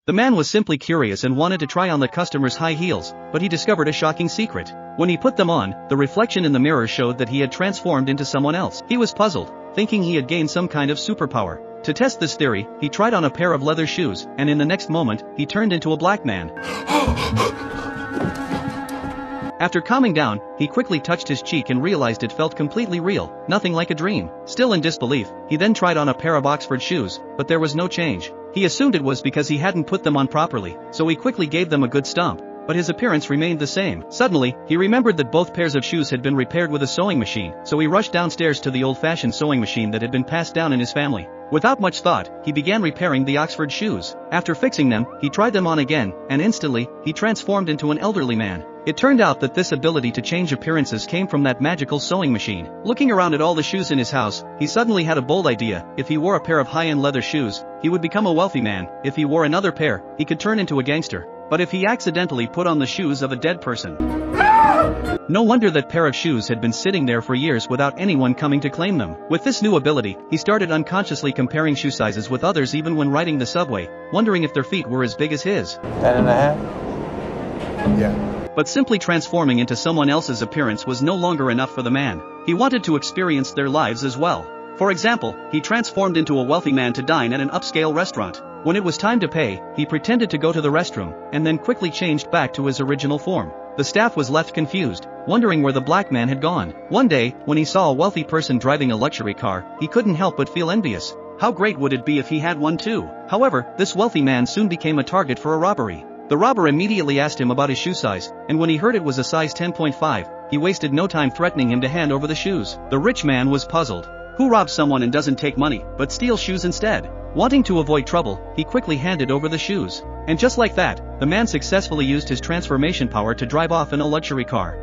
The man was simply curious and wanted to try on the customer's high heels, but he discovered a shocking secret. When he put them on, the reflection in the mirror showed that he had transformed into someone else. He was puzzled, thinking he had gained some kind of superpower. To test this theory, he tried on a pair of leather shoes, and in the next moment, he turned into a black man. After calming down, he quickly touched his cheek and realized it felt completely real, nothing like a dream. Still in disbelief, he then tried on a pair of Oxford shoes, but there was no change. He assumed it was because he hadn't put them on properly, so he quickly gave them a good stomp. But his appearance remained the same. Suddenly, he remembered that both pairs of shoes had been repaired with a sewing machine, so he rushed downstairs to the old-fashioned sewing machine that had been passed down in his family. Without much thought, he began repairing the Oxford shoes. After fixing them, he tried them on again, and instantly, he transformed into an elderly man. It turned out that this ability to change appearances came from that magical sewing machine. Looking around at all the shoes in his house, he suddenly had a bold idea. If he wore a pair of high-end leather shoes, he would become a wealthy man. If he wore another pair, he could turn into a gangster. But if he accidentally put on the shoes of a dead person? No wonder that pair of shoes had been sitting there for years without anyone coming to claim them. With this new ability, he started unconsciously comparing shoe sizes with others even when riding the subway, wondering if their feet were as big as his. 10.5? Yeah. But simply transforming into someone else's appearance was no longer enough for the man. He wanted to experience their lives as well. For example, he transformed into a wealthy man to dine at an upscale restaurant. When it was time to pay, he pretended to go to the restroom, and then quickly changed back to his original form. The staff was left confused, wondering where the black man had gone. One day, when he saw a wealthy person driving a luxury car, he couldn't help but feel envious. How great would it be if he had one too? However, this wealthy man soon became a target for a robbery. The robber immediately asked him about his shoe size, and when he heard it was a size 10.5, he wasted no time threatening him to hand over the shoes. The rich man was puzzled. Who robs someone and doesn't take money, but steals shoes instead? Wanting to avoid trouble, he quickly handed over the shoes. And just like that, the man successfully used his transformation power to drive off in a luxury car.